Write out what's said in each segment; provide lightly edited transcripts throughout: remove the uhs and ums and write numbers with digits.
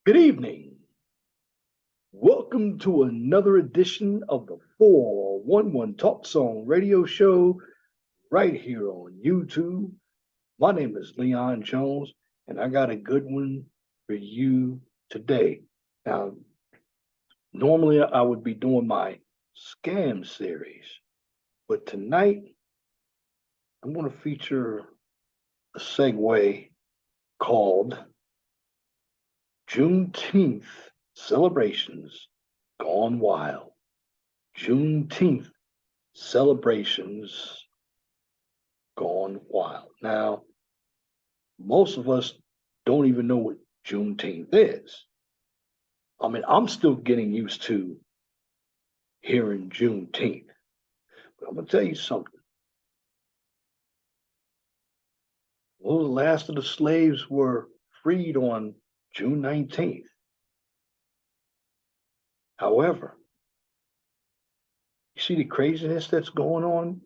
Good evening. Welcome to another edition of the 411 Talk Song Radio Show right here on YouTube. My name is Leon Jones, and I got a good one for you today. Now, normally I would be doing my scam series, but tonight I'm going to feature a segue called Juneteenth Celebrations Gone Wild. Juneteenth celebrations gone wild. Now, most of us don't even know what Juneteenth is. I mean, I'm still getting used to hearing Juneteenth, but I'm going to tell you something. Well, the last of the slaves were freed on June 19th. However, you see the craziness that's going on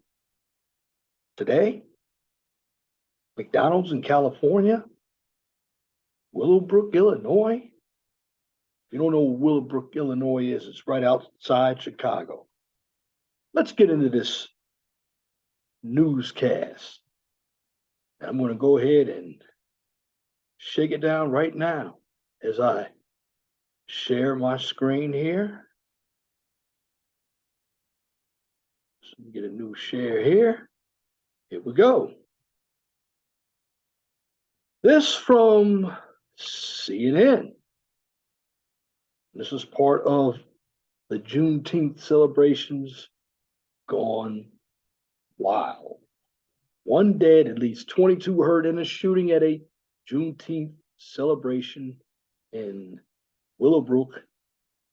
today? McDonald's in California, Willowbrook, Illinois. If you don't know where Willowbrook, Illinois is, it's right outside Chicago. Let's get into this newscast. I'm going to go ahead and shake it down right now as I share my screen here. So get a new share here. Here we go. This from CNN. This is part of the Juneteenth celebrations gone wild. One dead, at least 22 hurt in a shooting at a Juneteenth celebration in Willowbrook,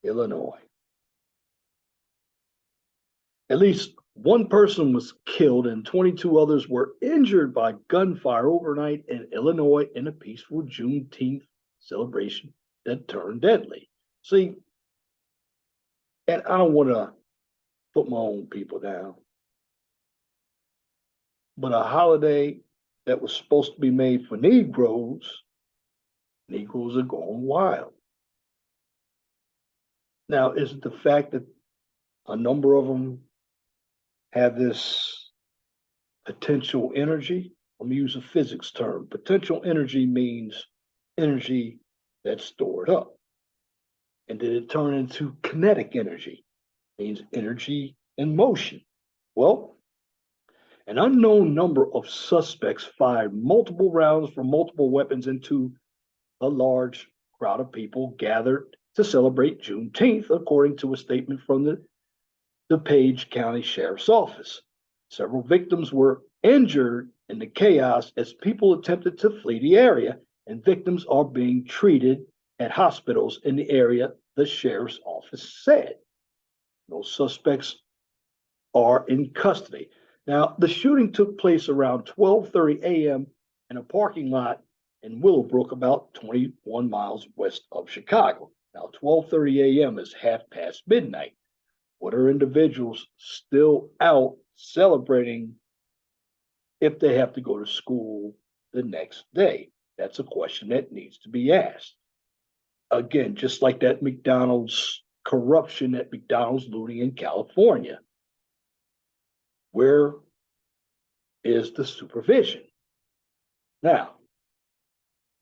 Illinois. At least one person was killed and 22 others were injured by gunfire overnight in Illinois in a peaceful Juneteenth celebration that turned deadly. See, and I don't want to put my own people down, but a holiday that was supposed to be made for Negroes are going wild. Now, is it the fact that a number of them have this potential energy? Let me use a physics term. Potential energy means energy that's stored up. And did it turn into kinetic energy? Means energy in motion. Well, an unknown number of suspects fired multiple rounds from multiple weapons into a large crowd of people gathered to celebrate Juneteenth, according to a statement from the DuPage County Sheriff's Office. Several victims were injured in the chaos as people attempted to flee the area, and victims are being treated at hospitals in the area, the sheriff's office said. No suspects are in custody. Now, the shooting took place around 12:30 a.m. in a parking lot in Willowbrook, about 21 miles west of Chicago. Now, 12:30 a.m. is half past midnight. What are individuals still out celebrating if they have to go to school the next day? That's a question that needs to be asked. Again, just like that McDonald's corruption at McDonald's looting in California. Where is the supervision? Now,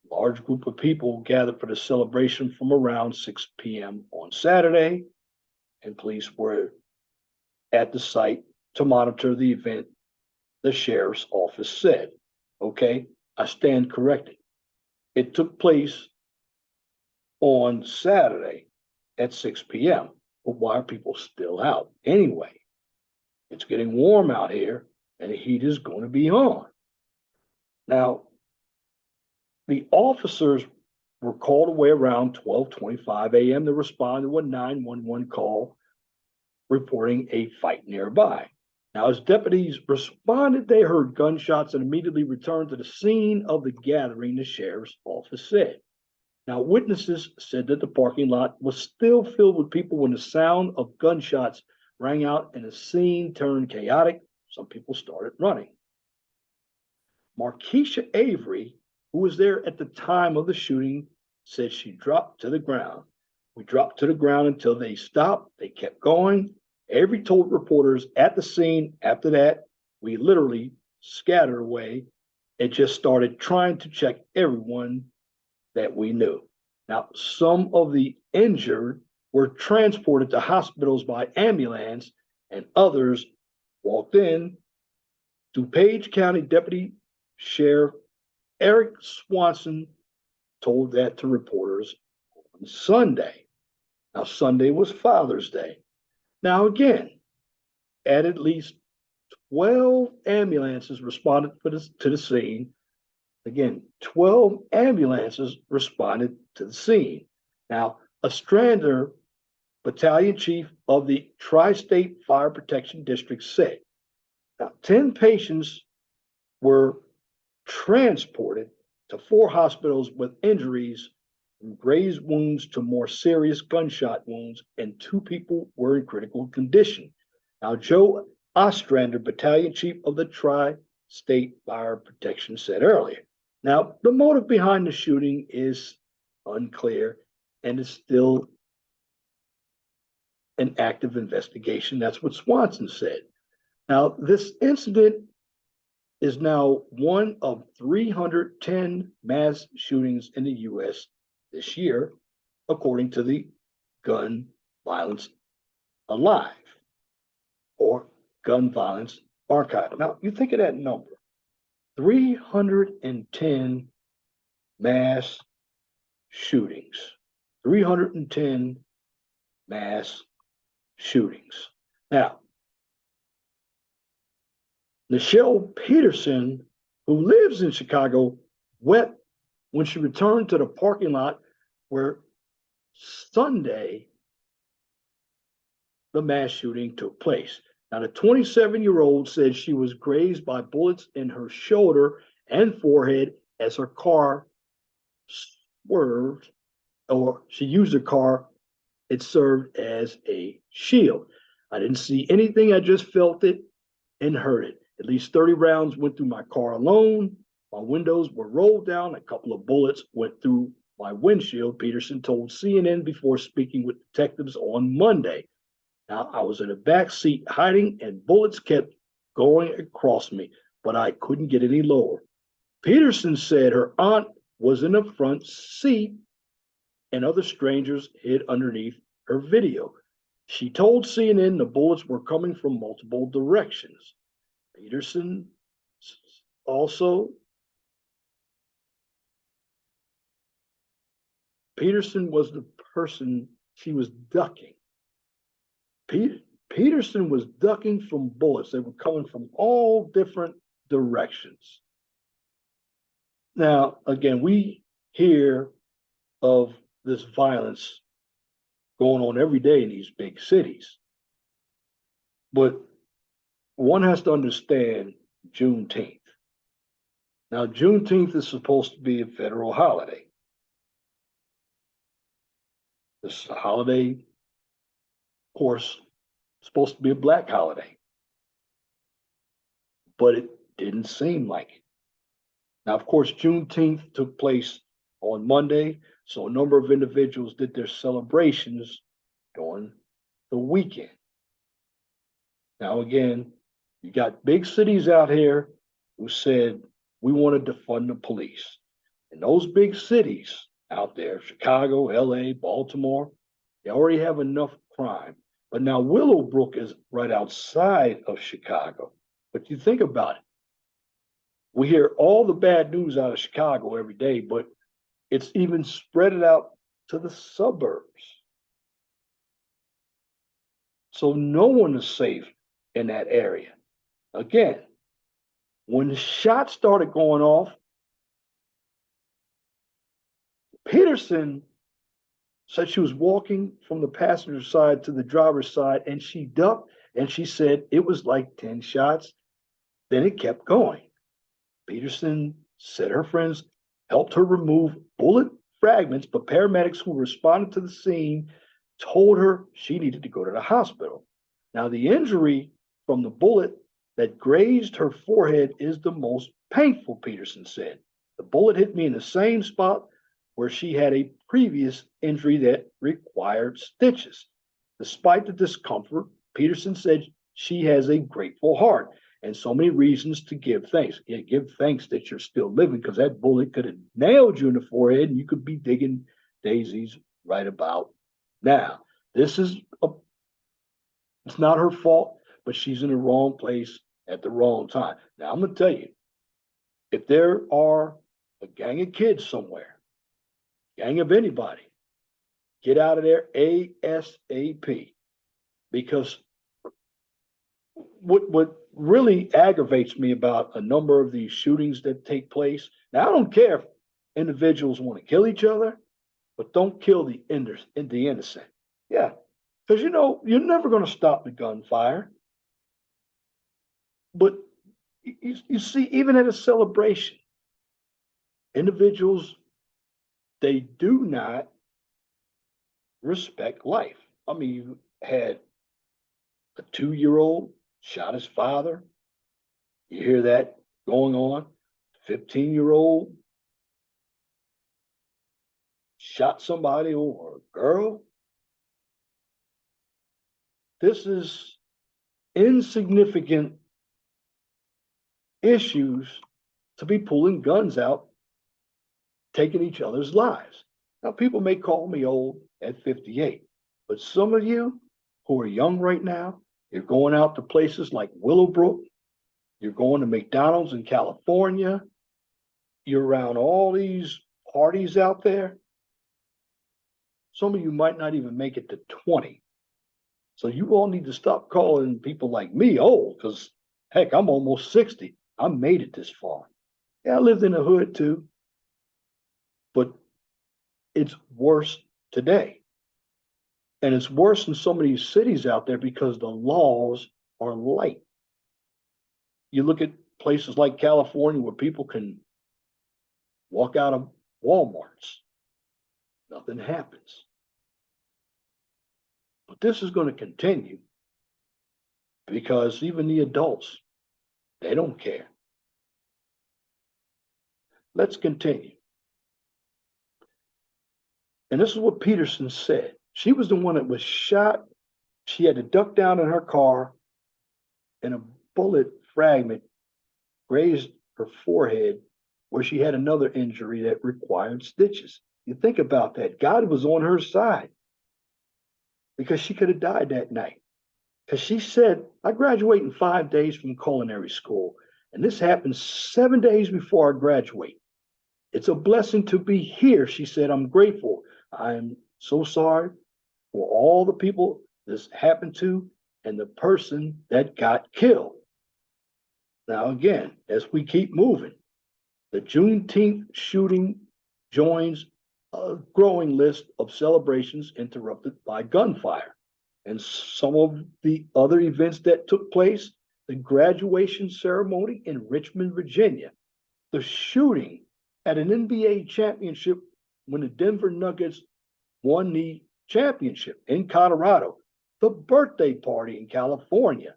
a large group of people gathered for the celebration from around 6 p.m. on Saturday, and police were at the site to monitor the event, the sheriff's office said. Okay, I stand corrected. It took place on Saturday at 6 p.m. But why are people still out? Anyway, it's getting warm out here and the heat is going to be on. Now, the officers were called away around 12:25 a.m. to respond to a 911 call reporting a fight nearby. Now, as deputies responded, they heard gunshots and immediately returned to the scene of the gathering, the sheriff's office said. Now, witnesses said that the parking lot was still filled with people when the sound of gunshots rang out and the scene turned chaotic. Some people started running. Markeisha Avery, who was there at the time of the shooting, said she dropped to the ground. We dropped to the ground until they stopped. They kept going. Avery told reporters at the scene after that, we literally scattered away and just started trying to check everyone that we knew. Now, some of the injured were transported to hospitals by ambulance, and others walked in. DuPage County Deputy Sheriff Eric Swanson told that to reporters on Sunday. Now, Sunday was Father's Day. Now, again, at least 12 ambulances responded to the scene. Again, 12 ambulances responded to the scene. Now, a Strander battalion chief of the Tri-State Fire Protection District said, now 10 patients were transported to 4 hospitals with injuries from grazed wounds to more serious gunshot wounds, and 2 people were in critical condition. Now, Joe Ostrander, battalion chief of the Tri-State Fire Protection, said earlier. Now, the motive behind the shooting is unclear and is still an active investigation. That's what Swanson said. Now, this incident is now one of 310 mass shootings in the U.S. this year, according to the Gun Violence Alive or Gun Violence Archive. Now, you think of that number, 310 mass shootings, 310 mass shootings. Now, Nichelle Peterson, who lives in Chicago, wept when she returned to the parking lot where Sunday the mass shooting took place. Now, the 27-year-old said she was grazed by bullets in her shoulder and forehead as her car swerved, or she used her car. It served as a shield. I didn't see anything. I just felt it and heard it. At least 30 rounds went through my car alone. My windows were rolled down. A couple of bullets went through my windshield, Peterson told CNN before speaking with detectives on Monday. Now, I was in the back seat hiding, and bullets kept going across me, but I couldn't get any lower. Peterson said her aunt was in the front seat and other strangers hid underneath her video. She told CNN the bullets were coming from multiple directions. Peterson was the person she was ducking. Peterson was ducking from bullets. They were coming from all different directions. Now, again, we hear of this violence going on every day in these big cities. But one has to understand Juneteenth. Now, Juneteenth is supposed to be a federal holiday. This holiday, of course, supposed to be a black holiday, but it didn't seem like it. Now, of course, Juneteenth took place on Monday, so a number of individuals did their celebrations during the weekend. Now, again, you got big cities out here who said, we want to defund the police. And those big cities out there, Chicago, LA, Baltimore, they already have enough crime. But now Willowbrook is right outside of Chicago. But you think about it. We hear all the bad news out of Chicago every day, but it's even spread it out to the suburbs. So no one is safe in that area. Again, when the shots started going off, Peterson said she was walking from the passenger side to the driver's side, and she ducked, and she said it was like 10 shots. Then it kept going. Peterson said her friends helped her remove bullet fragments, but paramedics who responded to the scene told her she needed to go to the hospital. Now, the injury from the bullet that grazed her forehead is the most painful, Peterson said. The bullet hit me in the same spot where she had a previous injury that required stitches. Despite the discomfort, Peterson said she has a grateful heart and so many reasons to give thanks. Yeah, give thanks that you're still living because that bullet could have nailed you in the forehead and you could be digging daisies right about now. This is a, it's not her fault, but she's in the wrong place at the wrong time. Now I'm gonna tell you, if there are a gang of kids somewhere, gang of anybody, get out of there ASAP. Because what really aggravates me about a number of these shootings that take place, now I don't care if individuals want to kill each other, but don't kill the innocent. Yeah, because you know you're never going to stop the gunfire. But you see, even at a celebration, individuals they do not respect life. I mean, you had a 2-year-old shot his father. You hear that going on. 15-year-old shot somebody or a girl. This is insignificant issues to be pulling guns out, taking each other's lives. Now, people may call me old at 58, but some of you who are young right now, you're going out to places like Willowbrook, you're going to McDonald's in California, you're around all these parties out there. Some of you might not even make it to 20. So you all need to stop calling people like me old, because heck, I'm almost 60. I made it this far. Yeah, I lived in the hood too, but it's worse today. And it's worse in some of these cities out there because the laws are light. You look at places like California where people can walk out of Walmarts, nothing happens. But this is going to continue because even the adults, they don't care. Let's continue. And this is what Peterson said. She was the one that was shot. She had to duck down in her car, and a bullet fragment grazed her forehead where she had another injury that required stitches. You think about that. God was on her side because she could have died that night. Because she said, I graduate in 5 days from culinary school, and this happened 7 days before I graduate. It's a blessing to be here, she said. I'm grateful. I'm so sorry for all the people this happened to and the person that got killed. Now, again, as we keep moving, the Juneteenth shooting joins a growing list of celebrations interrupted by gunfire. And some of the other events that took place, the graduation ceremony in Richmond, Virginia, the shooting at an NBA championship when the Denver Nuggets won the championship in Colorado, the birthday party in California,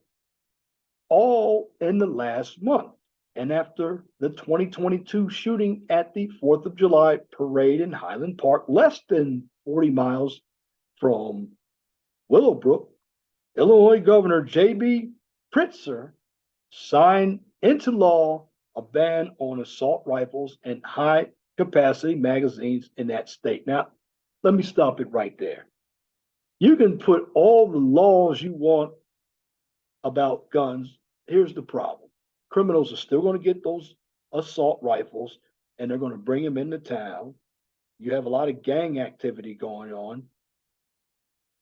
all in the last month. And after the 2022 shooting at the 4th of July parade in Highland Park, less than 40 miles from Willowbrook, Illinois Governor J.B. Pritzker signed into law a ban on assault rifles and high capacity magazines in that state. Now, let me stop it right there. You can put all the laws you want about guns. Here's the problem. Criminals are still going to get those assault rifles and they're going to bring them into town. You have a lot of gang activity going on.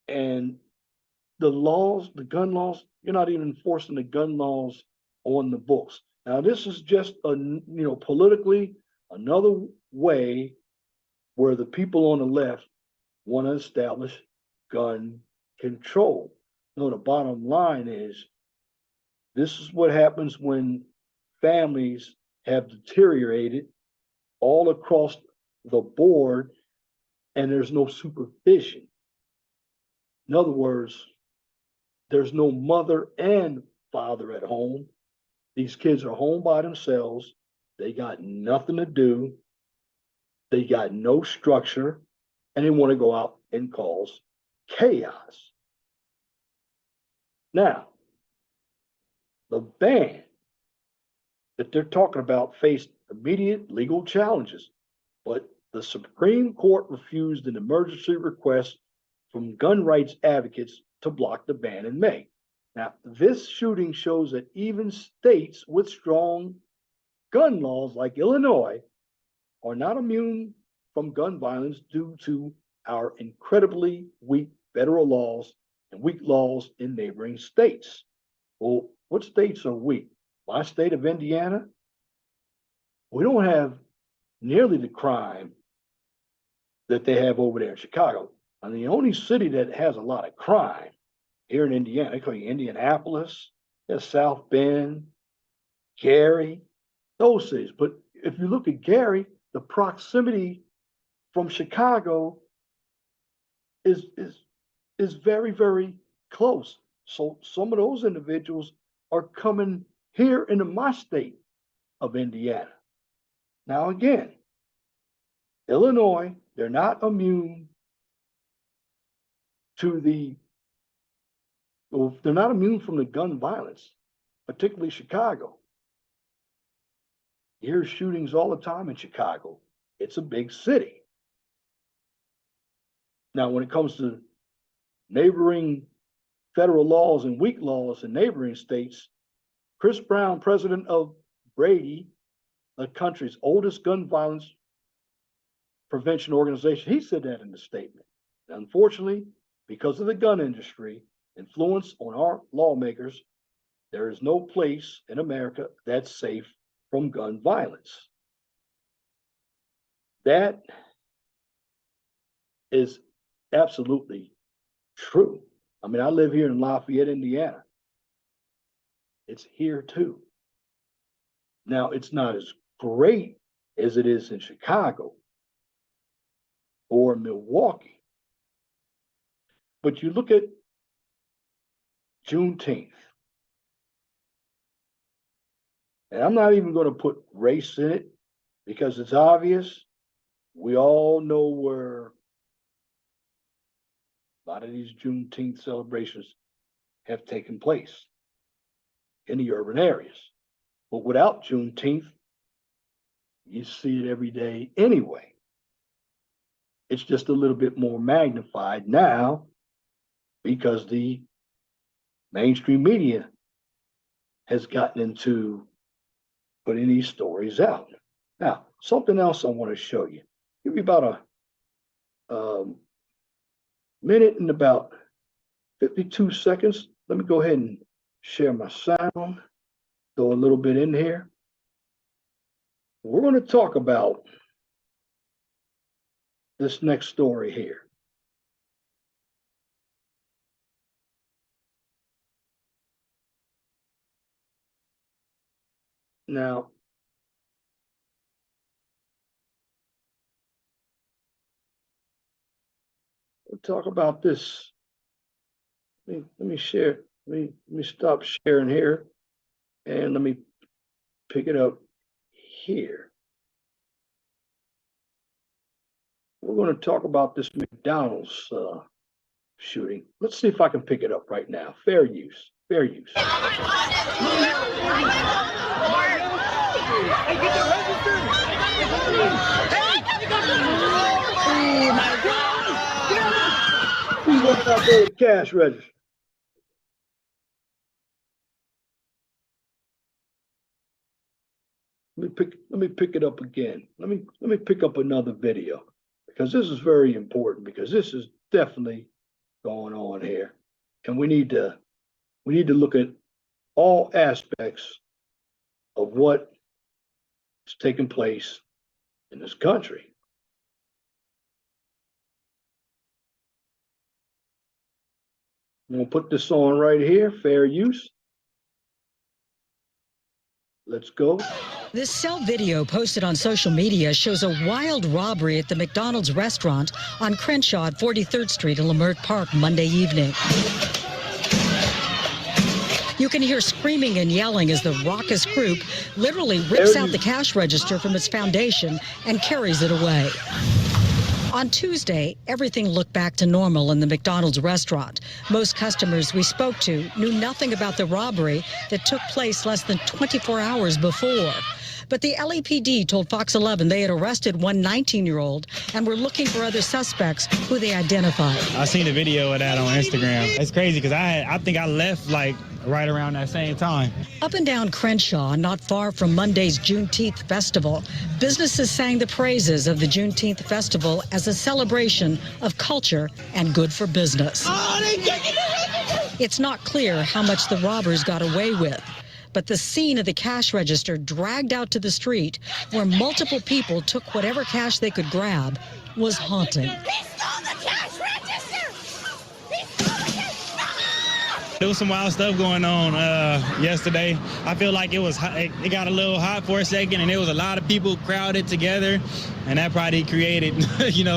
And the laws, the gun laws, you're not even enforcing the gun laws on the books. Now, this is just politically another way where the people on the left want to establish gun control. No, the bottom line is this is what happens when families have deteriorated all across the board and there's no supervision. In other words, there's no mother and father at home. These kids are home by themselves. They got nothing to do. They got no structure. and they want to go out and cause chaos. Now, the ban that they're talking about faced immediate legal challenges, but the Supreme Court refused an emergency request from gun rights advocates to block the ban in May. Now, this shooting shows that even states with strong gun laws like Illinois are not immune from gun violence due to our incredibly weak federal laws and weak laws in neighboring states. Well, what states are weak? My state of Indiana, we don't have nearly the crime that they have over there in Chicago. And the only city that has a lot of crime here in Indiana, they call it Indianapolis, there's South Bend, Gary, those cities. But if you look at Gary, the proximity from Chicago is very, very close. So some of those individuals are coming here into my state of Indiana. Now again, Illinois, they're not immune to they're not immune from the gun violence, particularly Chicago. You hear shootings all the time in Chicago. It's a big city. Now, when it comes to neighboring federal laws and weak laws in neighboring states, Chris Brown, president of Brady, the country's oldest gun violence prevention organization, he said that in the statement. Unfortunately, because of the gun industry influence on our lawmakers, there is no place in America that's safe from gun violence. That is absolutely true. I mean, I live here in Lafayette, Indiana. It's here too. Now, it's not as great as it is in Chicago or Milwaukee. But you look at Juneteenth, and I'm not even going to put race in it because it's obvious. We all know where a lot of these Juneteenth celebrations have taken place in the urban areas. But without Juneteenth, you see it every day anyway. It's just a little bit more magnified now because the mainstream media has gotten into putting these stories out. Now, something else I want to show you. Give me about a minute and about 52 seconds. Let me go ahead and share my sound, throw a little bit in here. We're going to talk about this next story here. Now, we'll talk about this. Let me share. Let me stop sharing here, and let me pick it up here. We're going to talk about this McDonald's shooting. Let's see if I can pick it up right now. Fair use. Fair use. Hey, get the register. Oh my God! Who's looking out there with the cash register? Let me pick it up again. Let me pick up another video because this is very important because this is definitely going on here, and we need to look at all aspects of what is taking place in this country. I'm going to put this on right here, fair use. Let's go. This cell video posted on social media shows a wild robbery at the McDonald's restaurant on Crenshaw at 43rd Street in Leimert Park Monday evening. You can hear screaming and yelling as the raucous group literally rips out the cash register from its foundation and carries it away. On Tuesday, everything looked back to normal in the McDonald's restaurant. Most customers we spoke to knew nothing about the robbery that took place less than 24 hours before. But the LAPD told Fox 11 they had arrested one 19-year-old and were looking for other suspects who they identified. I seen the video of that on Instagram. It's crazy because I think I left like right around that same time. Up and down Crenshaw, not far from Monday's Juneteenth festival, businesses sang the praises of the Juneteenth festival as a celebration of culture and good for business. It's not clear how much the robbers got away with, but the scene of the cash register dragged out to the street where multiple people took whatever cash they could grab was haunting. There was some wild stuff going on yesterday. I feel like it got a little hot for a second, and there was a lot of people crowded together, and that probably created,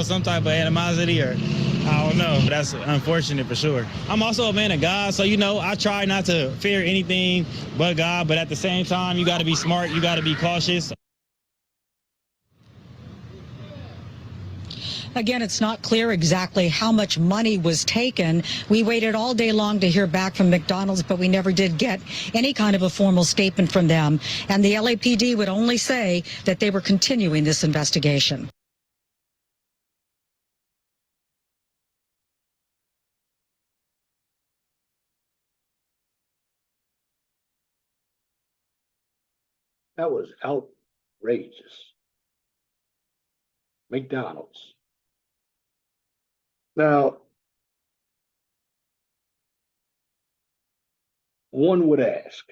some type of animosity, or I don't know. That's unfortunate for sure. I'm also a man of God, so I try not to fear anything but God. But at the same time, you got to be smart. You got to be cautious. Again, it's not clear exactly how much money was taken. We waited all day long to hear back from McDonald's, but we never did get any kind of a formal statement from them. And the LAPD would only say that they were continuing this investigation. That was outrageous. McDonald's. Now, one would ask,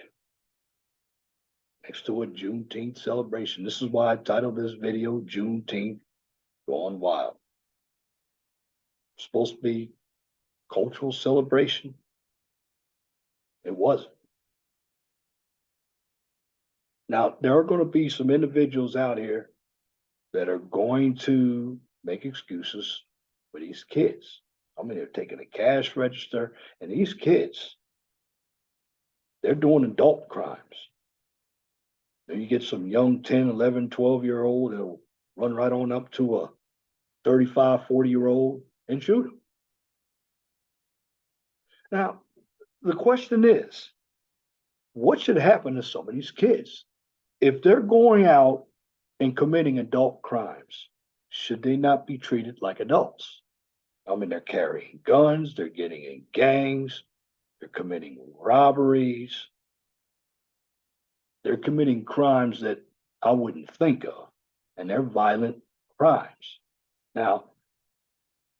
next to a Juneteenth celebration, this is why I titled this video Juneteenth Gone Wild. It's supposed to be cultural celebration. It wasn't. Now, there are going to be some individuals out here that are going to make excuses for these kids. I mean, they're taking a cash register, and these kids, they're doing adult crimes. Then you get some young 10, 11, 12-year-old that'll run right on up to a 35, 40-year-old and shoot him. Now, the question is, what should happen to some of these kids? If they're going out and committing adult crimes, should they not be treated like adults? I mean, they're carrying guns, they're getting in gangs, they're committing robberies, they're committing crimes that I wouldn't think of, and they're violent crimes. Now,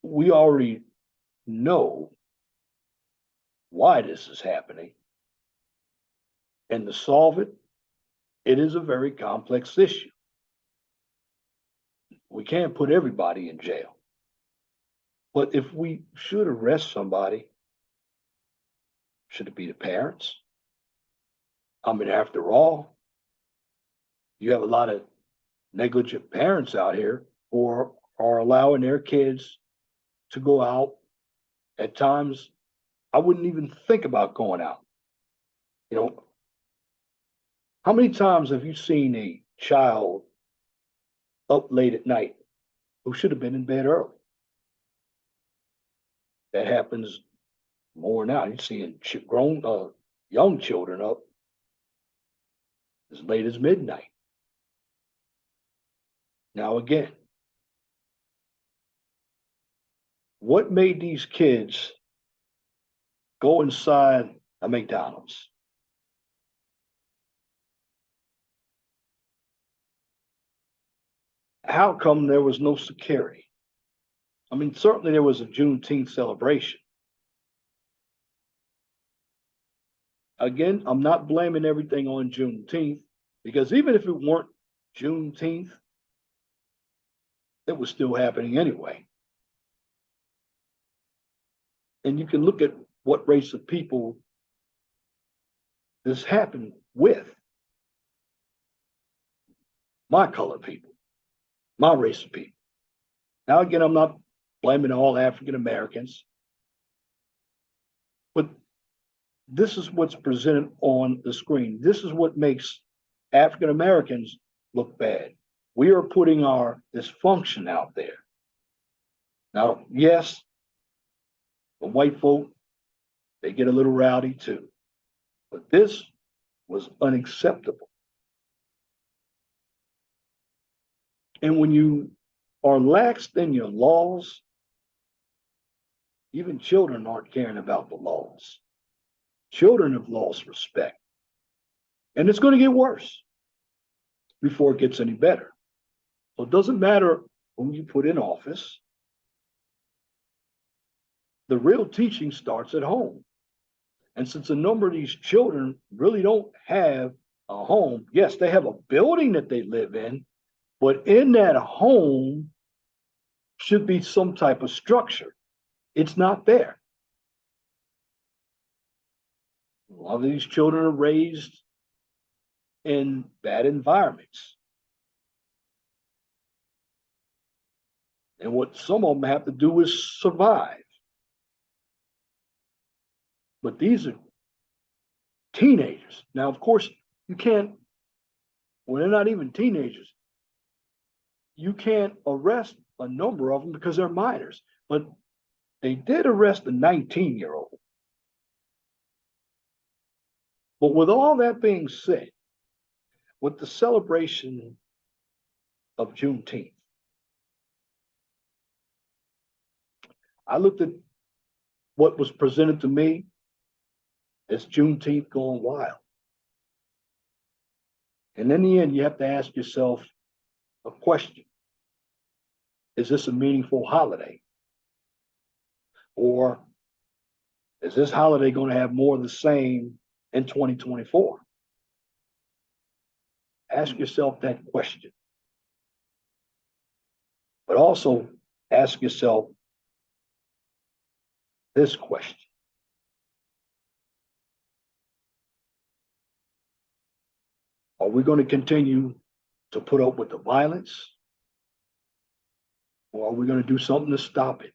we already know why this is happening, and to solve it, it is a very complex issue. We can't put everybody in jail. But if we should arrest somebody, should it be the parents? I mean, after all, you have a lot of negligent parents out here who are allowing their kids to go out. At times, I wouldn't even think about going out. How many times have you seen a child up late at night who should have been in bed early? That happens more now. You're seeing young children up as late as midnight. Now again, what made these kids go inside a McDonald's? How come there was no security? I mean, certainly there was a Juneteenth celebration. Again, I'm not blaming everything on Juneteenth, because even if it weren't Juneteenth, it was still happening anyway. And you can look at what race of people this happened with. My color people, my race of people. Now, again, I'm not blaming all African Americans, but this is what's presented on the screen. This is what makes African Americans look bad. We are putting our dysfunction out there. Now, yes, the white folk, they get a little rowdy too, but this was unacceptable. And when you are lax in your laws, even children aren't caring about the laws. Children have lost respect. And it's going to get worse before it gets any better. So it doesn't matter who you put in office. The real teaching starts at home. And since a number of these children really don't have a home, yes, they have a building that they live in, but in that home should be some type of structure. It's not there. A lot of these children are raised in bad environments. And what some of them have to do is survive. But these are teenagers. Now, of course, you can't, when they're not even teenagers, you can't arrest a number of them because they're minors. But they did arrest a 19-year-old. But with all that being said, with the celebration of Juneteenth, I looked at what was presented to me as Juneteenth gone wild. And in the end, you have to ask yourself a question. Is this a meaningful holiday? Or is this holiday going to have more of the same in 2024? Ask yourself that question. But also ask yourself this question. Are we going to continue to put up with the violence? Or are we going to do something to stop it?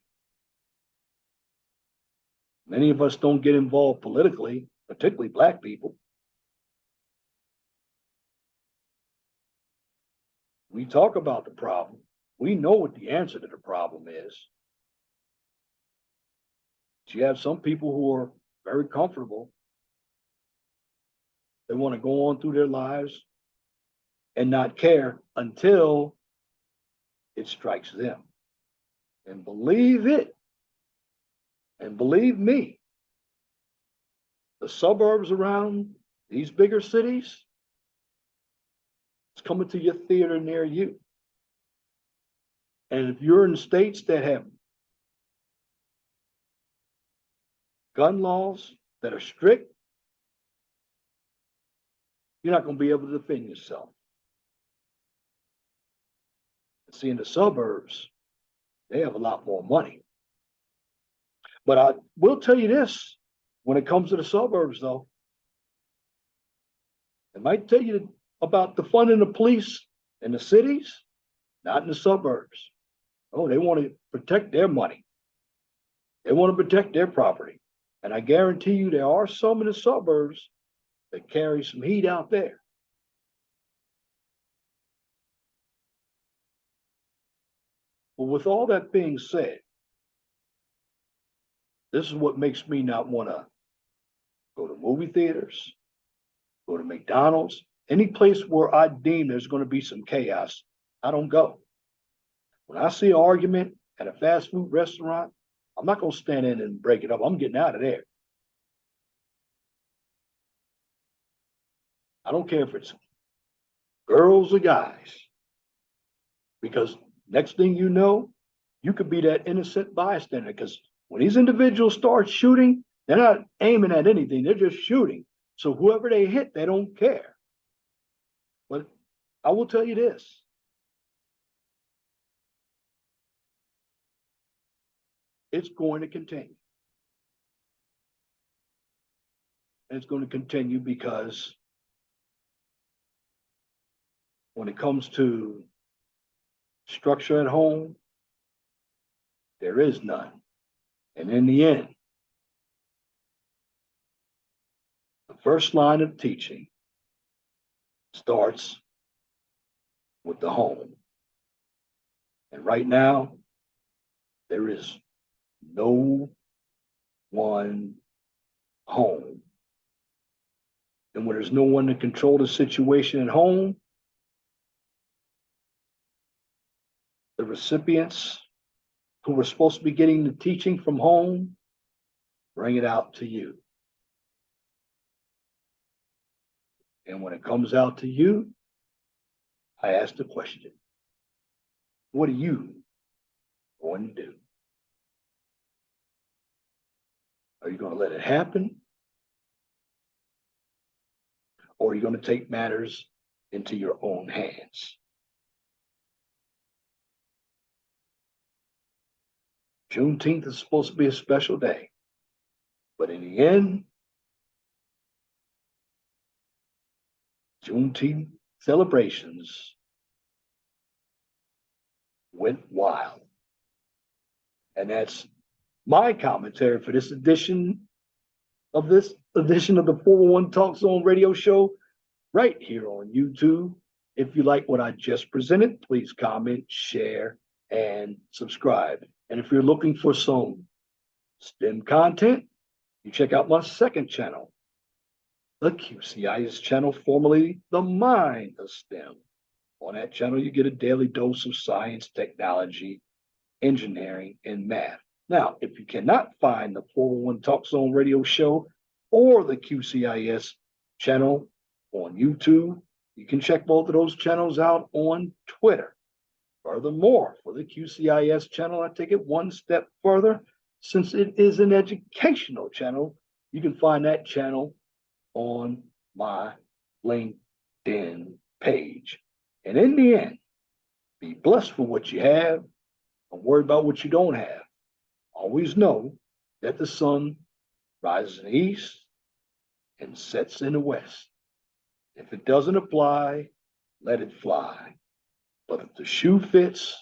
Many of us don't get involved politically, particularly Black people. We talk about the problem. We know what the answer to the problem is. But you have some people who are very comfortable. They want to go on through their lives and not care until it strikes them. And believe it, and believe me, the suburbs around these bigger cities, it's coming to your theater near you. And if you're in states that have gun laws that are strict, you're not going to be able to defend yourself. See, in the suburbs, they have a lot more money. But I will tell you this, when it comes to the suburbs, though, it might tell you about the funding of police in the cities, not in the suburbs. Oh, they want to protect their money. They want to protect their property. And I guarantee you there are some in the suburbs that carry some heat out there. But with all that being said, this is what makes me not want to go to movie theaters, go to McDonald's, any place where I deem there's going to be some chaos. I don't go. When I see an argument at a fast food restaurant, I'm not going to stand in and break it up. I'm getting out of there. I don't care if it's girls or guys, because next thing you know, you could be that innocent bystander. Because when these individuals start shooting, they're not aiming at anything, they're just shooting. So whoever they hit, they don't care. But I will tell you this. It's going to continue. And it's going to continue because when it comes to structure at home, there is none. And in the end, the first line of teaching starts with the home. And right now, There is no one home. And when there's no one to control the situation at home, the recipients who were supposed to be getting the teaching from home bring it out to you. And when it comes out to you, I ask the question, what are you going to do? Are you going to let it happen? Or are you going to take matters into your own hands? Juneteenth is supposed to be a special day. But in the end, Juneteenth celebrations went wild. And that's my commentary for this edition of the 411 Talk Zone radio show right here on YouTube. If you like what I just presented, please comment, share, and subscribe. And if you're looking for some STEM content, you check out my second channel, the QCIS channel, formerly the Mind of STEM. On that channel, you get a daily dose of science, technology, engineering, and math. Now, if you cannot find the 401 Talk Zone radio show or the QCIS channel on YouTube, you can check both of those channels out on Twitter. Furthermore, for the QCIS channel, I take it one step further. Since it is an educational channel, you can find that channel on my LinkedIn page. And in the end, be blessed for what you have. Don't worry about what you don't have. Always know that the sun rises in the east and sets in the west. If it doesn't apply, let it fly. But if the shoe fits,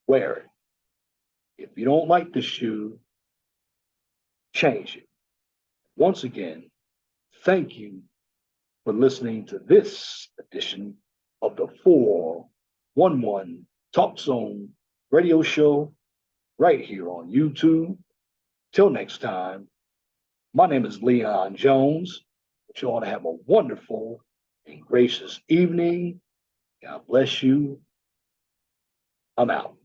wear it. If you don't like the shoe, change it. Once again, thank you for listening to this edition of the 411 Talk Zone radio show right here on YouTube. Till next time, my name is Leon Jones. I want you all to have a wonderful and gracious evening. God bless you. I'm out.